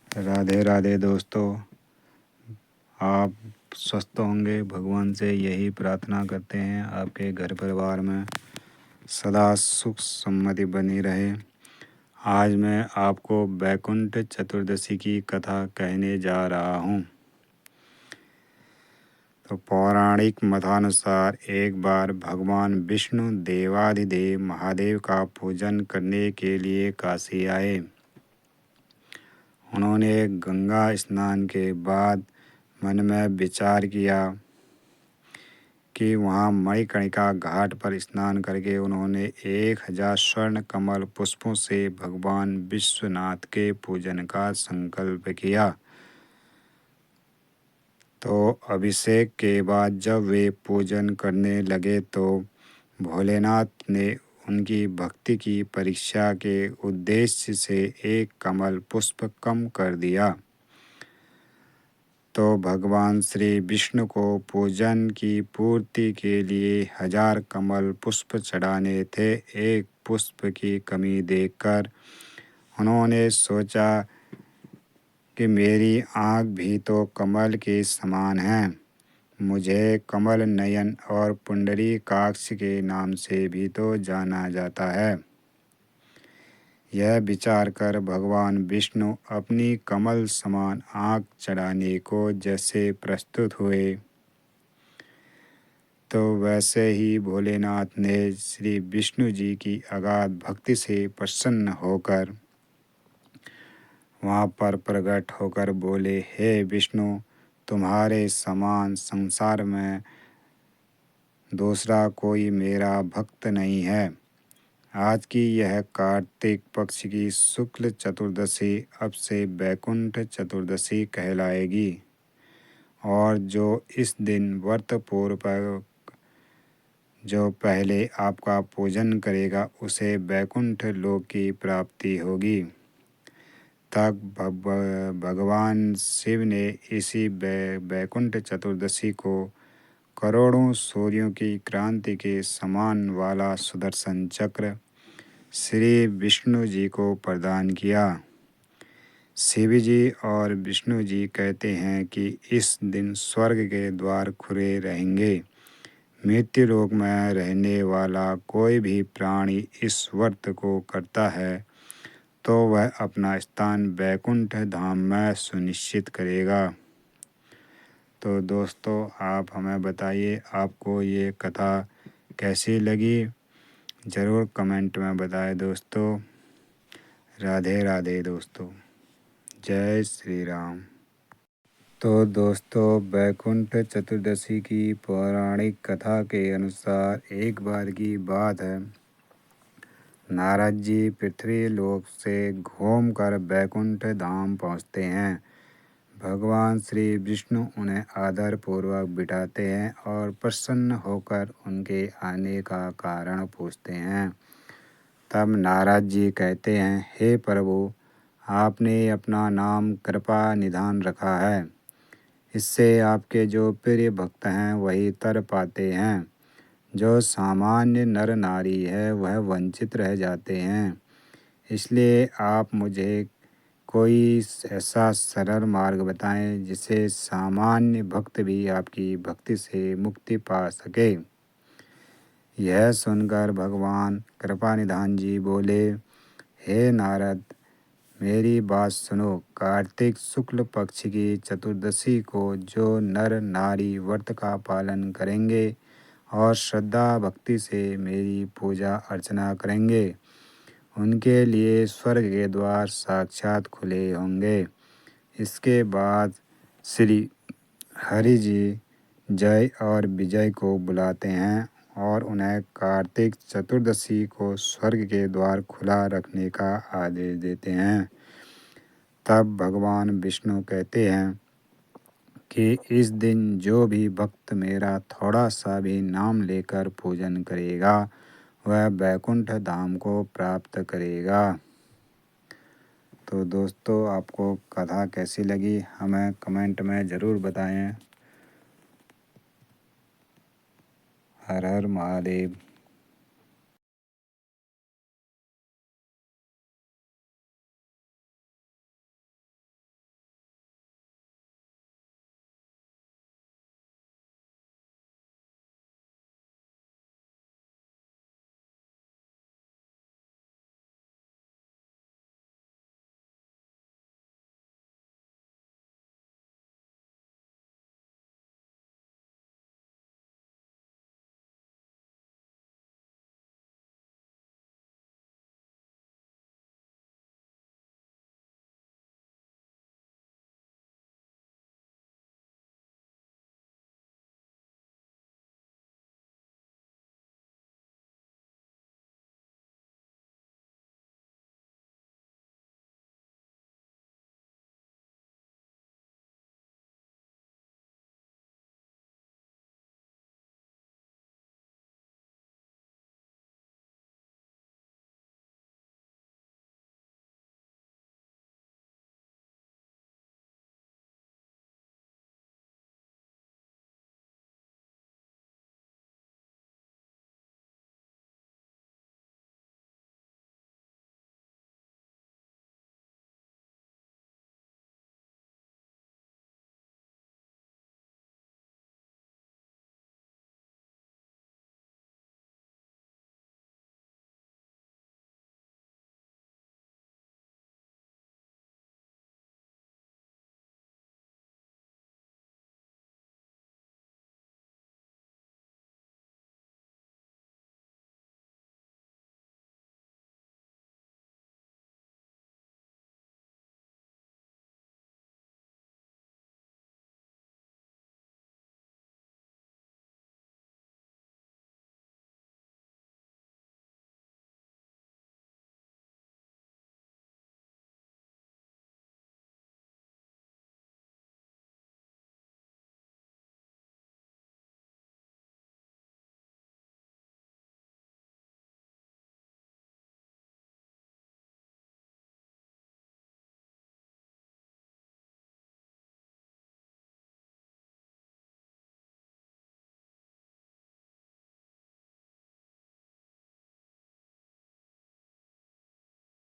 राधे राधे दोस्तों, आप स्वस्थ होंगे। भगवान से यही प्रार्थना करते हैं आपके घर परिवार में सदा सुख सम्मति बनी रहे। आज मैं आपको वैकुंठ चतुर्दशी की कथा कहने जा रहा हूँ। तो पौराणिक मतानुसार एक बार भगवान विष्णु देवाधिदेव महादेव का पूजन करने के लिए काशी आए। उन्होंने गंगा स्नान के बाद मन में विचार किया कि वहाँ मणिकर्णिका घाट पर स्नान करके उन्होंने 1000 स्वर्ण कमल पुष्पों से भगवान विश्वनाथ के पूजन का संकल्प किया। तो अभिषेक के बाद जब वे पूजन करने लगे तो भोलेनाथ ने उनकी भक्ति की परीक्षा के उद्देश्य से एक कमल पुष्प कम कर दिया। तो भगवान श्री विष्णु को पूजन की पूर्ति के लिए 1000 कमल पुष्प चढ़ाने थे। एक पुष्प की कमी देखकर उन्होंने सोचा कि मेरी आँख भी तो कमल के समान है। मुझे कमल नयन और पुंडरीकाक्ष के नाम से भी तो जाना जाता है। यह विचार कर भगवान विष्णु अपनी कमल समान आँख चढ़ाने को जैसे प्रस्तुत हुए, तो वैसे ही भोलेनाथ ने श्री विष्णु जी की अगाध भक्ति से प्रसन्न होकर वहाँ पर प्रकट होकर बोले, हे विष्णु, तुम्हारे समान संसार में दूसरा कोई मेरा भक्त नहीं है। आज की यह कार्तिक पक्ष की शुक्ल चतुर्दशी अब से वैकुंठ चतुर्दशी कहलाएगी, और जो इस दिन व्रत पूर्वक जो पहले आपका पूजन करेगा उसे वैकुंठ लोक की प्राप्ति होगी। तब भगवान शिव ने इसी वैकुंठ चतुर्दशी को करोड़ों सूर्यों की क्रांति के समान वाला सुदर्शन चक्र श्री विष्णु जी को प्रदान किया। शिव जी और विष्णु जी कहते हैं कि इस दिन स्वर्ग के द्वार खुले रहेंगे। मृत्यु लोक में रहने वाला कोई भी प्राणी इस व्रत को करता है तो वह अपना स्थान वैकुंठ धाम में सुनिश्चित करेगा। तो दोस्तों, आप हमें बताइए आपको ये कथा कैसी लगी, ज़रूर कमेंट में बताएं दोस्तों। राधे राधे दोस्तों, जय श्री राम। तो दोस्तों, वैकुंठ चतुर्दशी की पौराणिक कथा के अनुसार एक बार की बात है, नारद जी पृथ्वी लोक से घूम कर वैकुंठ धाम पहुँचते हैं। भगवान श्री विष्णु उन्हें आदर पूर्वक बिठाते हैं और प्रसन्न होकर उनके आने का कारण पूछते हैं। तब नारद जी कहते हैं, हे प्रभु, आपने अपना नाम कृपा निधान रखा है। इससे आपके जो प्रिय भक्त हैं वही तर पाते हैं। जो सामान्य नर नारी है वह वंचित रह जाते हैं। इसलिए आप मुझे कोई ऐसा सरल मार्ग बताएं जिससे सामान्य भक्त भी आपकी भक्ति से मुक्ति पा सके। यह सुनकर भगवान कृपानिधान जी बोले, हे नारद, मेरी बात सुनो। कार्तिक शुक्ल पक्ष की चतुर्दशी को जो नर नारी व्रत का पालन करेंगे और श्रद्धा भक्ति से मेरी पूजा अर्चना करेंगे, उनके लिए स्वर्ग के द्वार साक्षात खुले होंगे। इसके बाद श्री हरि जी जय और विजय को बुलाते हैं और उन्हें कार्तिक चतुर्दशी को स्वर्ग के द्वार खुला रखने का आदेश देते हैं। तब भगवान विष्णु कहते हैं कि इस दिन जो भी भक्त मेरा थोड़ा सा भी नाम लेकर पूजन करेगा वह वैकुंठ धाम को प्राप्त करेगा। तो दोस्तों, आपको कथा कैसी लगी हमें कमेंट में ज़रूर बताएं। हर हर महादेव।